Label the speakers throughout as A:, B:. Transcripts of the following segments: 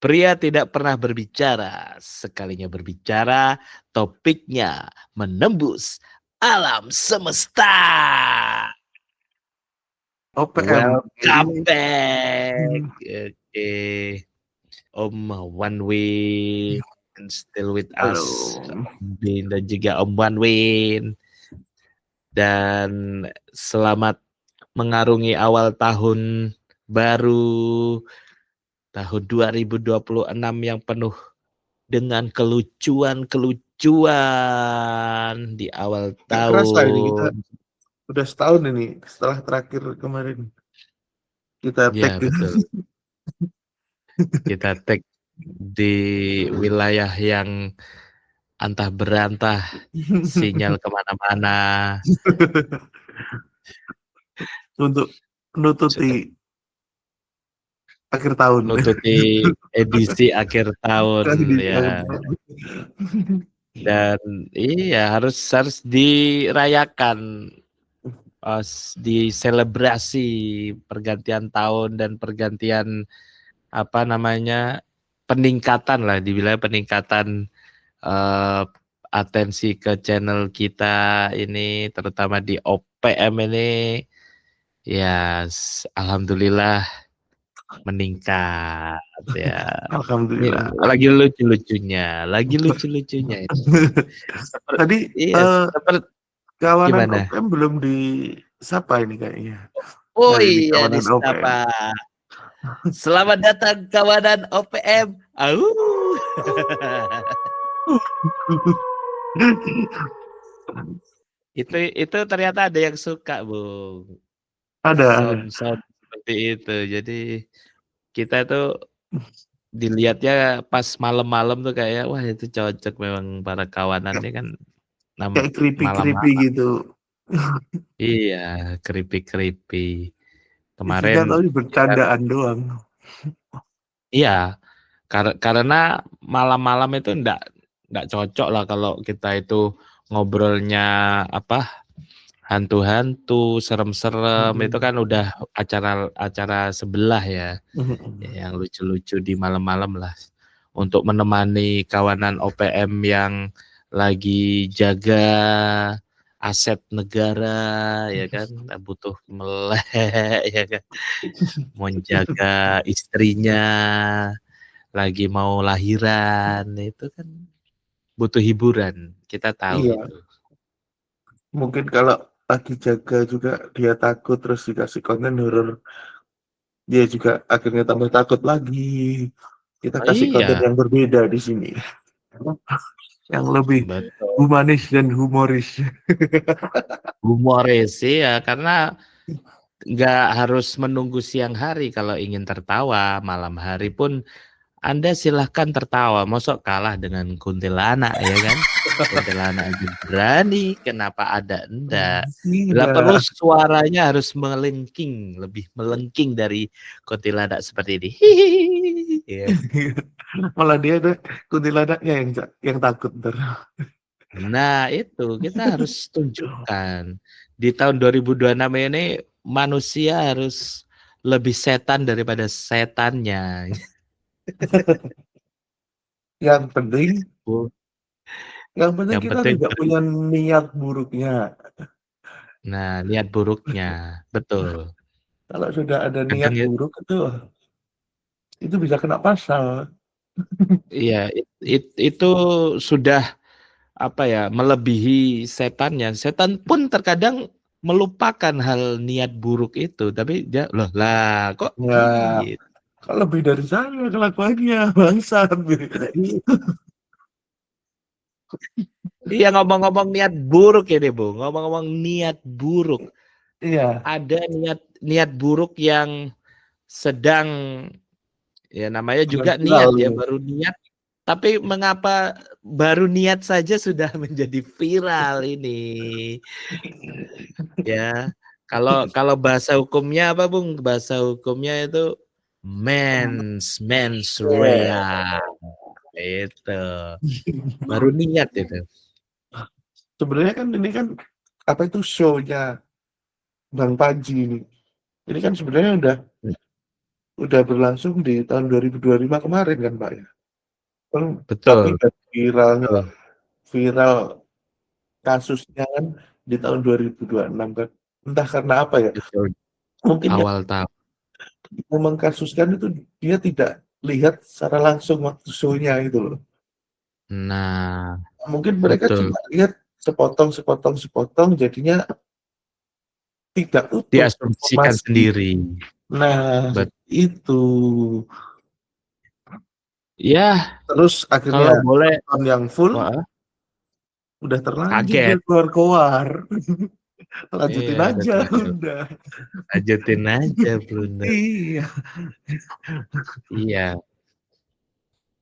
A: Pria tidak pernah berbicara, sekalinya berbicara, topiknya menembus alam semesta.
B: OPM
A: Welcome
B: ini
A: back. Oke, Om One Win still with
B: halo.
A: us, Om Bin dan juga Om One Win. Dan selamat mengarungi awal tahun baru tahun 2026 yang penuh dengan kelucuan di awal
B: Gak kerasa ini kita
A: tahun.
B: udah setahun ini setelah terakhir kemarin kita tag.
A: Ya betul. Kita tag di wilayah yang antah berantah, sinyal kemana-mana.
B: Untuk menututi akhir tahun.
A: Nututi edisi akhir tahun
B: Di tahun.
A: ya. Dan iya harus dirayakan, diselebrasi pergantian tahun dan pergantian apa namanya peningkatan lah, dibilang peningkatan atensi ke channel kita ini, terutama di OPM ini ya alhamdulillah meningkat ya. Ini
B: Alhamdulillah.
A: lagi lucu-lucunya itu.
B: Tadi
A: Seperti
B: kawanan
A: gimana?
B: OPM belum disapa ini kayaknya.
A: Oh
B: Hari ini
A: iya,
B: kawanan OPM.
A: disapa. Selamat datang kawanan OPM. Au. Itu ternyata ada yang suka, Bung.
B: Ada.
A: Sound seperti itu. Jadi kita tuh dilihatnya pas malam-malam tuh kayak wah itu cocok memang para kawanannya kan
B: Kayak creepy-creepy
A: malam-malam.
B: gitu.
A: Iya, creepy.
B: Isinya
A: Kemarin
B: tapi
A: kita,
B: bercandaan doang.
A: iya, karena malam-malam itu enggak cocok lah kalau kita itu ngobrolnya apa hantu-hantu, serem-serem, itu kan udah acara sebelah ya, yang lucu-lucu di malam-malam lah. Untuk menemani kawanan OPM yang lagi jaga aset negara ya kan, butuh melek ya kan, menjaga istrinya, lagi mau lahiran, itu kan butuh hiburan, kita tahu
B: Iya.
A: itu.
B: Mungkin kalau lagi jaga juga dia takut terus dikasih konten horor, dia juga akhirnya tambah takut lagi. Kita kasih konten
A: Iya,
B: yang berbeda di sini, yang lebih
A: betul.
B: humanis dan humoris.
A: Humoris sih ya, karena nggak harus menunggu siang hari kalau ingin tertawa, malam hari pun Anda silahkan tertawa. Mosok kalah dengan kuntilanak ya kan? Kuntilanak aja berani, kenapa ada enggak? Bila
B: Iya.
A: perlu suaranya harus lebih melengking dari kuntilanak seperti ini. Hihihi. Ya.
B: Malah dia ada kuntilanaknya yang takut ntar.
A: Nah itu kita harus tunjukkan di tahun 2026 ini manusia harus lebih setan daripada setannya.
B: Yang penting,
A: Oh,
B: yang penting
A: yang
B: kita
A: penting,
B: tidak punya niat buruknya.
A: nah niat buruknya, betul.
B: Kalau sudah ada niat
A: Kadang
B: buruk itu bisa kena pasal.
A: iya itu sudah apa ya melebihi setannya. Setan pun terkadang melupakan hal niat buruk itu, tapi dia loh lah kok
B: Ya,
A: gitu.
B: kalau lebih dari saya kelakuannya bangsat.
A: Iya ngomong-ngomong niat buruk ini Bu, ngomong-ngomong niat buruk.
B: Iya,
A: Ada niat buruk yang sedang ya namanya
B: yang
A: juga
B: viral
A: niat ya,
B: ini.
A: baru niat tapi mengapa baru niat saja sudah menjadi viral ini? Ya. Kalau bahasa hukumnya apa, Bung? Bahasa hukumnya itu mens
B: Ya.
A: rea. Itu. Baru niat itu.
B: Sebenarnya kan ini kan apa itu show-nya Bang Panji ini. Ini kan sebenarnya udah berlangsung di tahun 2025 kemarin kan, Pak, ya? Tapi
A: Betul,
B: viralnya
A: betul,
B: viral kasusnya kan di tahun 2026 kan. Entah karena apa ya,
A: betul.
B: mungkin yang
A: Awal tahun.
B: mengkasuskan itu dia tidak lihat secara langsung waktu show-nya itu loh.
A: Nah,
B: Mungkin mereka
A: betul.
B: cuma lihat sepotong, jadinya tidak utuh
A: Diasumsikan
B: informasi.
A: sendiri.
B: Nah,
A: Bet
B: itu.
A: ya,
B: Terus akhirnya
A: kalau boleh,
B: nonton yang full,
A: wah,
B: udah terlanjur dia
A: kaget.
B: keluar-keluar. Lanjutin
A: Iya, udah
B: aja
A: terlanjur.
B: udah.
A: Lanjutin aja, blunder.
B: Iya.
A: Iya.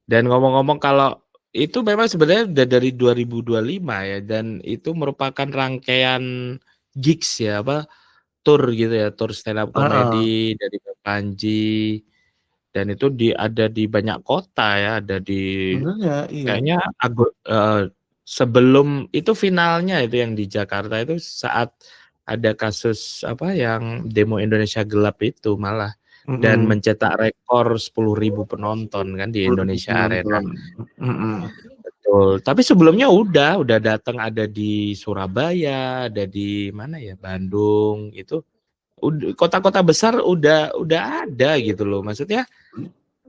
A: Dan ngomong-ngomong kalau itu memang sebenarnya udah dari 2025 ya, dan itu merupakan rangkaian gigs ya, apa, tour gitu ya, tour stand up
B: Heeh.
A: comedy dari Bang Panji, dan itu ada di banyak kota ya, ada di
B: Sebenarnya iya.
A: kayaknya sebelum itu finalnya itu yang di Jakarta itu saat ada kasus apa yang demo Indonesia Gelap itu malah, dan
B: Mhm.
A: mencetak rekor 10.000 penonton kan di
B: 10.000
A: Indonesia Arena.
B: penonton. Mhm.
A: Betul, tapi sebelumnya udah datang, ada di Surabaya, ada di mana ya, Bandung, itu kota-kota besar udah ada gitu loh. Maksudnya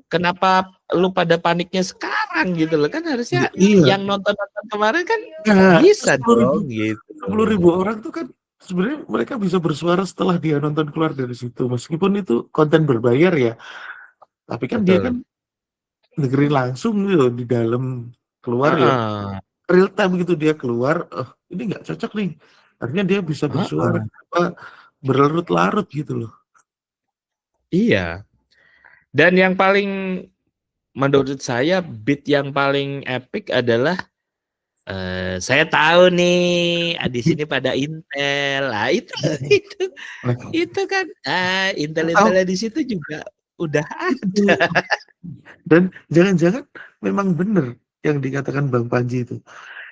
A: kenapa lu pada paniknya sekarang gitu loh, kan
B: Iya
A: harusnya
B: iya.
A: yang nonton-nonton kemarin kan
B: Nah,
A: bisa
B: 10.000
A: dong gitu.
B: 10.000 orang tuh kan sebenarnya mereka bisa bersuara setelah dia nonton keluar dari situ. Meskipun itu konten berbayar ya, tapi kan dia kan
A: Betul.
B: dengerin langsung gitu di dalam, keluar ya
A: Heeh,
B: real time gitu dia keluar, "Oh, ini nggak cocok nih." Akhirnya dia bisa bersuara
A: heeh,
B: tanpa berlarut-larut gitu loh.
A: iya. Dan yang paling menurut saya beat yang paling epic adalah saya tahu nih di sini pada Intel. Lah itu itu
B: Nah,
A: itu kan
B: tahu
A: Intel-Intelnya di situ juga udah
B: itu.
A: ada.
B: Dan jangan-jangan memang benar yang dikatakan Bang Panji itu.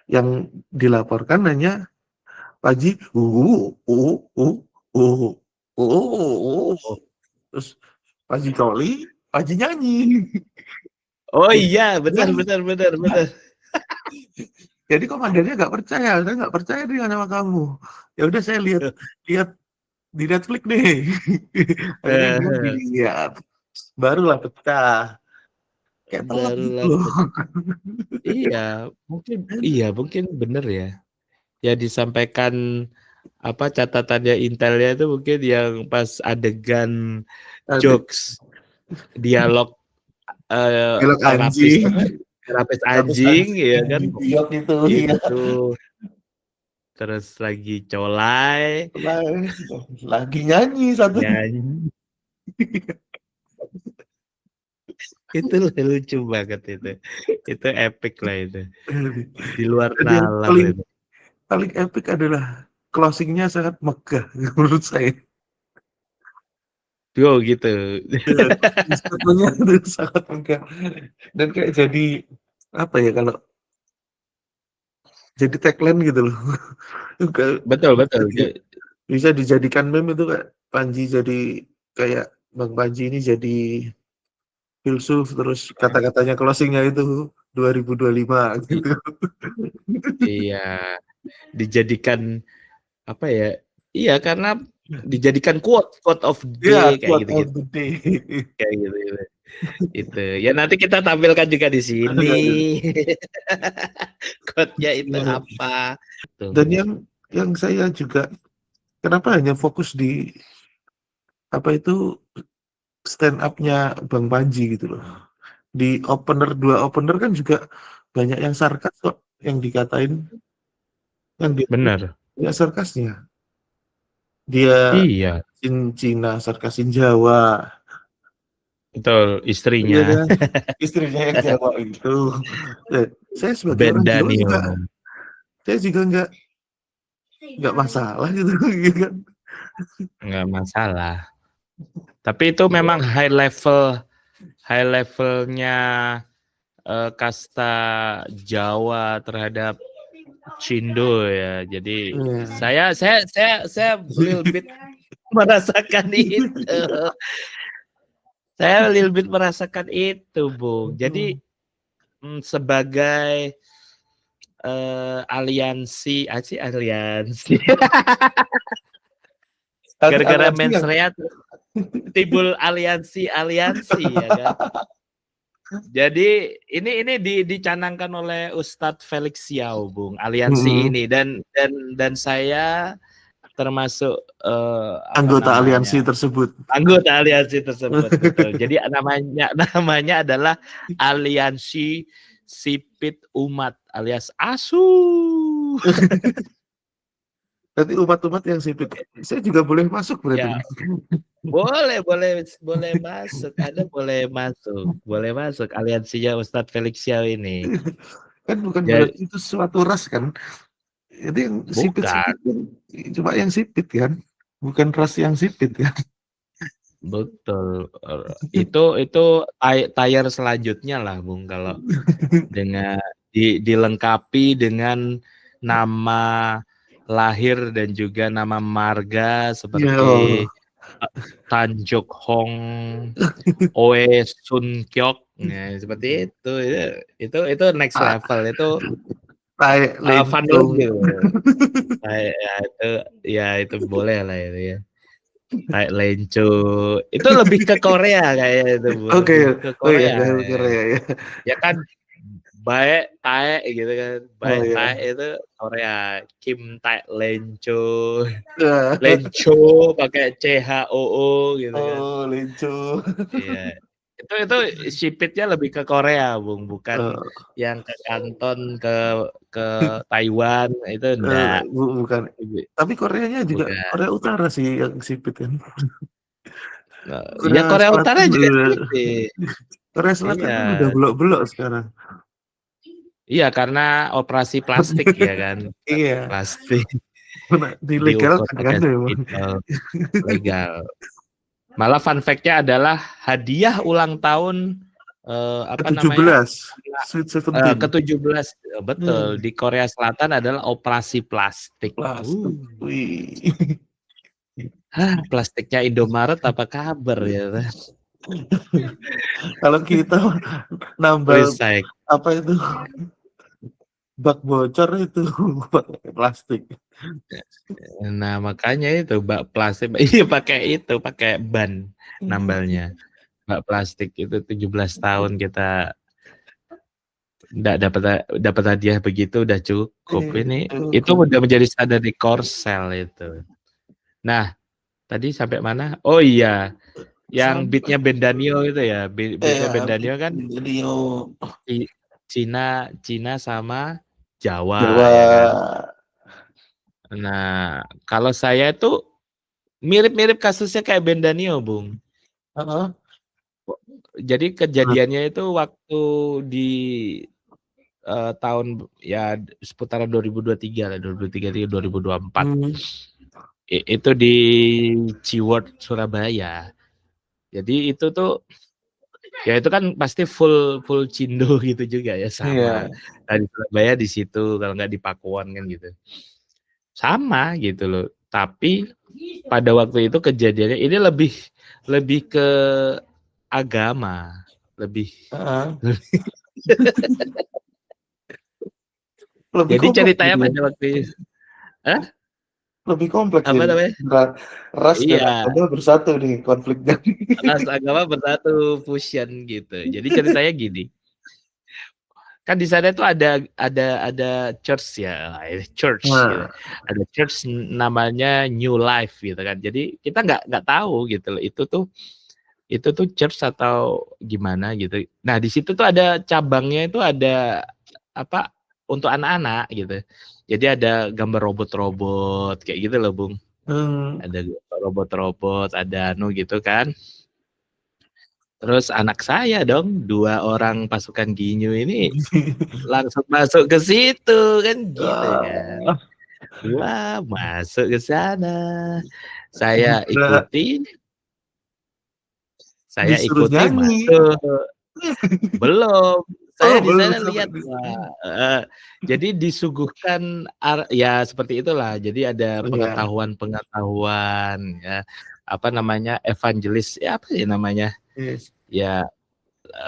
B: Yang dilaporkan hanya Panji, terus Panji Coli, Panji nyanyi.
A: Oh
B: Jadi
A: iya, benar
B: nyanyi.
A: benar benar benar.
B: Jadi komandannya nggak percaya, saya nggak percaya nih sama kamu. Ya udah saya lihat lihat di Netflix deh. Akhirnya dia
A: Eh,
B: dilihat, barulah pecah. Kayak telat gitu
A: barulah
B: loh.
A: mungkin bener ya. Ya disampaikan apa catatannya Intelnya itu mungkin yang pas adegan
B: Ada
A: jokes dialog
B: belok
A: terapis
B: anjing,
A: apa, terapis
B: habis
A: anjing
B: anjing
A: ya
B: yang
A: kan,
B: idiot itu, iya.
A: itu terus lagi colai
B: Lagi nyanyi satu.
A: nyanyi, itu lucu banget itu epic lah itu, di luar
B: Dan yang
A: nalar
B: paling
A: itu.
B: paling epic adalah closing-nya sangat megah menurut saya.
A: Oh gitu.
B: Iya, statement-nya itu sangat megah dan kayak jadi apa ya, kalau jadi tagline gitu loh. Juga
A: Betul
B: bisa
A: betul.
B: bisa dijadikan meme itu, Kak. Panji jadi kayak Bang Panji ini jadi filsuf, terus kata-katanya closing-nya itu 2025 gitu.
A: Iya, dijadikan apa ya? Iya, karena dijadikan quote quote of the
B: Iya,
A: day kayak
B: quote of
A: gitu-gitu.
B: the day.
A: Kayak gitu. Itu. Ya nanti kita tampilkan juga di sini. Quote-nya itu
B: Iya.
A: apa?
B: Dan
A: Tuh.
B: yang saya juga kenapa hanya fokus di apa itu stand up-nya Bang Panji gitu loh. Di opener, 2 opener kan juga banyak yang sarkas kok, yang dikatain, yang dia
A: Bener.
B: banyak sarkasnya. Dia
A: Iya,
B: Cina, sarkasin Jawa,
A: betul.
B: iya
A: Istrinya
B: kan? Istrinya yang Jawa itu. Eh, saya sebagai
A: Ben
B: orang Jawa juga,
A: Daniel.
B: saya juga nggak masalah gitu, gitu kan.
A: Nggak masalah. Tapi itu memang high levelnya kasta Jawa terhadap Cindo ya. Jadi
B: Iya.
A: saya little bit merasakan itu. Saya little bit merasakan itu, Bung. Jadi sebagai aliansi, aliansi. Gara-gara
B: Aliansi
A: mens
B: yang
A: rea timbul aliansi ya kan. Jadi ini dicanangkan oleh Ustadz Felix Xiao, Bung, aliansi ini dan saya termasuk
B: anggota aliansi tersebut.
A: Anggota aliansi tersebut, betul. Jadi namanya adalah Aliansi Sipit Umat alias ASU.
B: Berarti umat-umat yang sipit. Saya juga boleh masuk berarti.
A: Ya. Boleh masuk. Anda boleh masuk aliansinya Ustadz Felix Xiao ini.
B: Kan bukan berarti itu suatu ras kan. Jadi yang sipit-sipit kan cuma yang sipit kan. Bukan ras yang sipit kan.
A: Betul. Itu tier selanjutnya lah, Bung, kalau dengan dilengkapi dengan nama lahir dan juga nama marga seperti Tanjuk Hong, Oe Sun Kyok, ya, seperti itu. Itu next level, itu fandom gitu. Itu boleh lah itu ya. Kayak Lenco itu lebih ke Korea kayaknya itu,
B: Oke,
A: ke Korea.
B: Korea ya.
A: Ya kan Bae Tae gitu kan. Bae Tae itu Korea. Kim Tae Lenco. Lenco pakai CHOO gitu kan.
B: Oh, Lenco.
A: Iya. Itu sipitnya lebih ke Korea, Bung, bukan yang ke Kanton ke Taiwan itu enggak.
B: Bukan. Tapi Koreanya juga Korea Utara sih yang sipit kan.
A: Ya Korea Utara juga sipit.
B: Korea Selatan kan udah belok-belok sekarang.
A: Iya, karena operasi plastik ya kan.
B: Iya.
A: Plastik.
B: Ilegal kan
A: legal. Malah fun fact-nya adalah hadiah ulang tahun ke-17 betul di Korea Selatan adalah operasi plastik. Plastiknya Indomaret apa kabar ya?
B: Kalau kita nambah apa itu bak bocor itu pakai plastik.
A: Nah makanya itu bak plastik, iya pakai ban nambalnya. Bak plastik itu 17 tahun kita enggak dapat hadiah begitu udah cukup. Ini itu udah menjadi standar di Korsel itu. Nah, tadi sampai mana? Oh iya. Yang beatnya Bendanio itu ya. Beatnya Bendanio kan Cina sama Jawa. Ya kan? Nah, kalau saya itu mirip-mirip kasusnya kayak Bendanio, Bung. Jadi kejadiannya itu waktu di tahun ya seputaran 2023 lah, 2024. Itu di Ciword Surabaya. Jadi itu tuh ya itu kan pasti full Cindo gitu juga ya sama. Di Surabaya di situ kalau nggak di Pakuwon kan gitu. Sama gitu loh. Tapi pada waktu itu kejadiannya ini lebih ke agama, lebih. Jadi ceritanya pada waktu itu,
B: lebih kompleks.
A: Apa namanya?
B: Ras dan agama bersatu nih konfliknya.
A: Ras agama bersatu fusion gitu. Jadi ceritanya gini. Kan di sana itu ada church ya, church gitu. Ada church namanya New Life gitu kan. Jadi kita nggak tahu gitu loh. Itu tuh church atau gimana gitu. Nah, di situ tuh ada cabangnya itu ada apa untuk anak-anak gitu. Jadi ada gambar robot-robot kayak gitu loh, Bung. Ada robot-robot, ada gitu kan. Terus anak saya dong, 2 orang pasukan Ginyu ini langsung masuk ke situ kan gitu kan. Wah, masuk ke sana. Saya ikuti masuk. Belum. Saya di sana lihat. Jadi disuguhkan ya seperti itulah. Jadi ada pengetahuan ya. Apa namanya? Evangelis ya apa sih namanya?
B: Yes.
A: Ya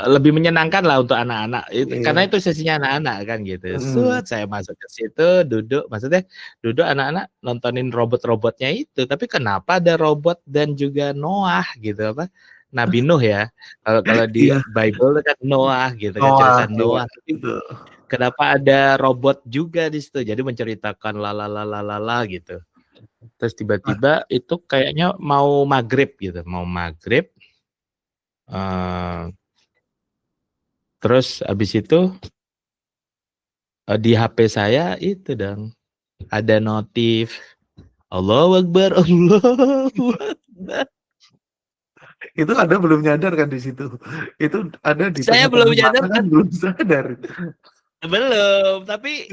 A: lebih menyenangkan lah untuk anak-anak karena
B: Iya.
A: itu sesinya anak-anak kan gitu.
B: Mm.
A: Saya masuk ke situ, duduk, maksudnya duduk anak-anak nontonin robot-robotnya itu. Tapi kenapa ada robot dan juga Noah gitu apa? Nabi Nuh ya. Kalau di
B: Iya.
A: Bible kan Noah gitu kan, cerita
B: Noah, iya,
A: Noah. Tapi
B: betul.
A: kenapa ada robot juga di situ? Jadi menceritakan la gitu. Terus
B: Nah,
A: tiba-tiba itu kayaknya mau maghrib gitu, mau maghrib. Terus habis itu di HP saya itu dong ada notif Allahu Akbar, Allahu Akbar.
B: itu Anda belum nyadar kan di situ. Itu ada di
A: Saya belum
B: tengah-tengah
A: nyadar
B: mana kan
A: kan,
B: belum sadar.
A: belum, tapi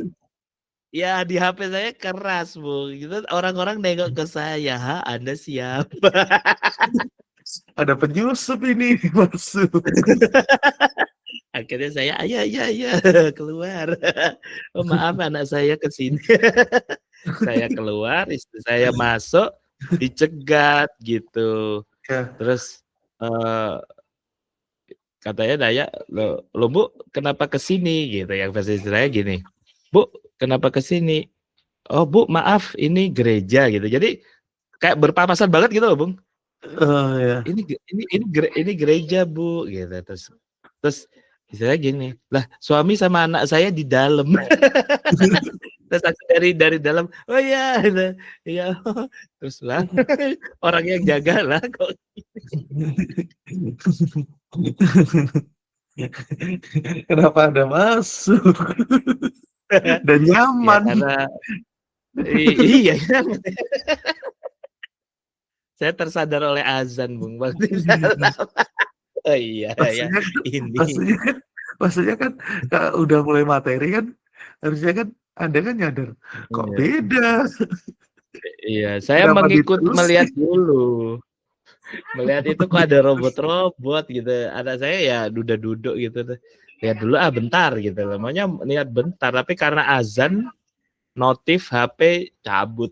A: ya di HP saya keras, Bu. Gitu orang-orang nengok ke saya, "Ha, Anda siapa?"
B: Ada penyusup ini masuk.
A: Akhirnya saya, "Ya, keluar." "Oh, maaf anak saya ke sini." Saya keluar, istri saya masuk, dicegat gitu.
B: Ya.
A: Terus katanya nanya, "Loh Bu, kenapa ke sini?" gitu. Yang versi istri saya gini, "Bu, kenapa ke sini?" "Oh Bu, maaf ini gereja," gitu. Jadi kayak berpapasan banget gitu loh, Bung.
B: Oh ya.
A: Ini gereja Bu, gitu. Terus istri saya gini, "Lah suami sama anak saya di dalam." Terus aku dari dalam, "Oh iya," gitu. "Iya." Terus lah orang yang jaga lah kok.
B: Kenapa Anda masuk? Dan
A: Ya
B: nyaman.
A: karena iya kan. Saya tersadar oleh azan, Bung, waktu di dalam. Oh iya ya,
B: Maksudnya kan,
A: ini.
B: maksudnya kan, maksudnya kan udah mulai materi kan, harusnya kan Anda kan nyadar, kok
A: Iya.
B: beda?
A: Iya, saya
B: Kenapa
A: melihat
B: diterusin?
A: dulu. Melihat itu kok ada robot-robot gitu. Anak saya ya udah duduk gitu tuh. Lihat dulu bentar gitu loh. Maunya lihat bentar, tapi karena azan, notif HP cabut.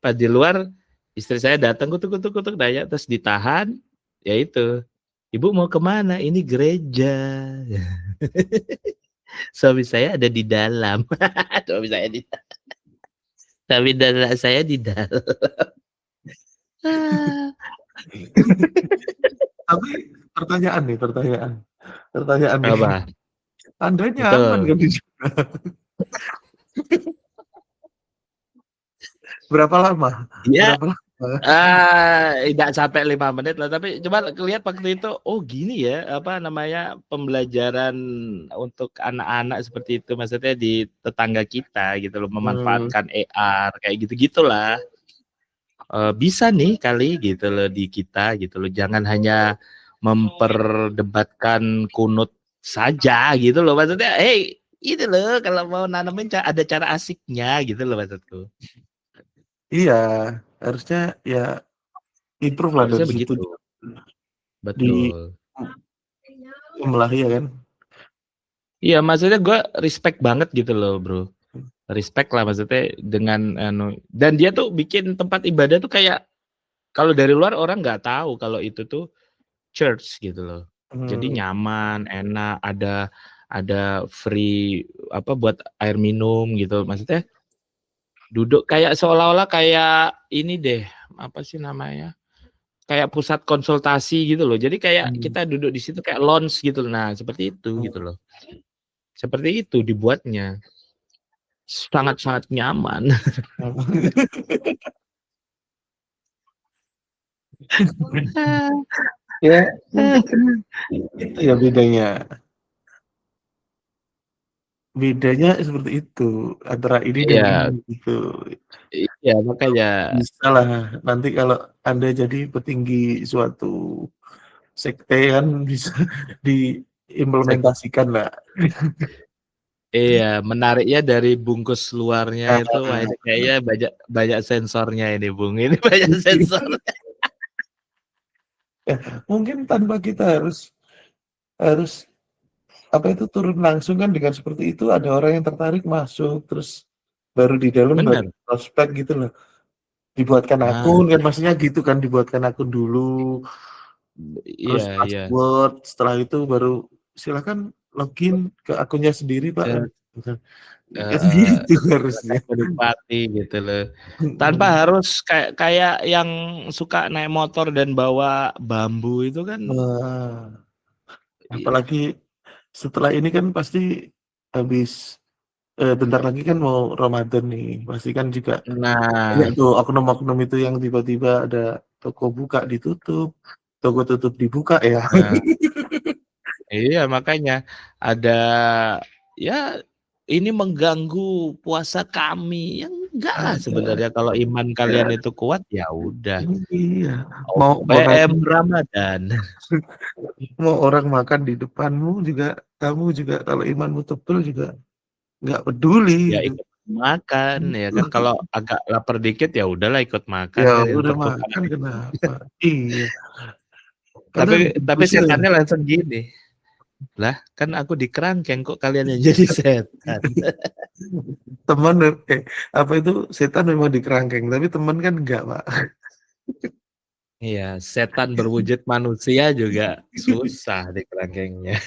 A: Pas di luar istri saya datang kutuk nanya terus ditahan. Ya itu. "Ibu mau kemana?" "Ini gereja." Suami saya ada di dalam. Suami saya di Suami dan anak saya di dalam.
B: Tapi pertanyaan nih, pertanyaan nih.
A: Apa?
B: Anda nyaman
A: Betul.
B: kan di sana? Berapa lama?
A: Iya,
B: Berapa lama?
A: nggak sampai 5 menit lah, tapi coba lihat waktu itu, oh gini ya, apa namanya, pembelajaran untuk anak-anak seperti itu, maksudnya di tetangga kita gitu loh, memanfaatkan AR, kayak gitu-gitulah. Bisa nih kali gitu loh di kita gitu loh, jangan hanya memperdebatkan kunut saja gitu loh, maksudnya, ini loh kalau mau nanemin ada cara asiknya gitu loh maksudku.
B: Iya, harusnya ya improve lah
A: Harusnya
B: dari situ
A: begitu,
B: di
A: betul.
B: Melayu ya kan.
A: Iya, maksudnya gue respect banget gitu loh, Bro. Respect lah maksudnya dengan dan dia tuh bikin tempat ibadah tuh kayak kalau dari luar orang nggak tahu kalau itu tuh church gitu loh. Jadi nyaman, enak, ada free apa buat air minum gitu. Maksudnya duduk kayak seolah-olah kayak ini deh, apa sih namanya? Kayak pusat konsultasi gitu loh. Jadi kayak kita duduk di situ kayak lounge gitu. Nah, seperti itu gitu loh. Seperti itu dibuatnya. Sangat-sangat nyaman.
B: Ya, mungkin itu ya bedanya. Bedanya seperti itu antara ini dan
A: Iya,
B: ini gitu.
A: iya makanya.
B: Bisa lah nanti kalau Anda jadi petinggi suatu sekte kan bisa diimplementasikan lah.
A: Iya, menariknya dari bungkus luarnya itu, wah ini
B: Nah,
A: kayaknya banyak banyak sensornya ini, Bung. Ini banyak sensor.
B: ya, mungkin tanpa kita harus harus apa itu turun langsung kan dengan seperti itu ada orang yang tertarik masuk terus baru di dalam baru
A: Bener.
B: prospek gitu loh. Dibuatkan
A: Ah,
B: akun kan maksudnya gitu kan dibuatkan akun dulu terus
A: Iya iya.
B: password, setelah itu baru silakan login ke akunnya sendiri, Pak,
A: Set
B: gitu. Kan
A: heeh,
B: gitu
A: silakan
B: harusnya.
A: menikmati gitu loh. Tanpa
B: Mhm.
A: harus kayak kayak yang suka naik motor dan bawa bambu itu kan
B: Wah,
A: iya.
B: apalagi setelah ini kan pasti habis, bentar lagi kan mau Ramadan nih, pasti kan juga banyak
A: Nah,
B: tuh oknum-oknum itu yang tiba-tiba ada toko buka ditutup, toko tutup dibuka ya.
A: nah, iya makanya ada ya ini mengganggu puasa kami, ya enggak lah
B: Ada,
A: sebenarnya kalau iman kalian
B: ya,
A: itu kuat, ya udah.
B: iya, mau orang
A: OPM Ramadan.
B: mau orang makan di depanmu juga, kamu juga kalau imanmu tebel juga nggak peduli
A: Ya
B: gitu.
A: ikut makan, ya kan kalau agak lapar dikit ya udahlah ikut makan
B: Ya
A: kan itu
B: udah
A: pertukaran
B: makan
A: hidup.
B: kenapa? Iya,
A: Tapi
B: kalian
A: tapi
B: bungkusnya ya?
A: setannya langsung gini, "Lah kan aku di kerangkeng kok kalian yang jadi setan?"
B: Teman apa itu, setan memang di kerangkeng, tapi teman kan enggak, Pak.
A: Iya, setan berwujud manusia juga susah di kerangkengnya.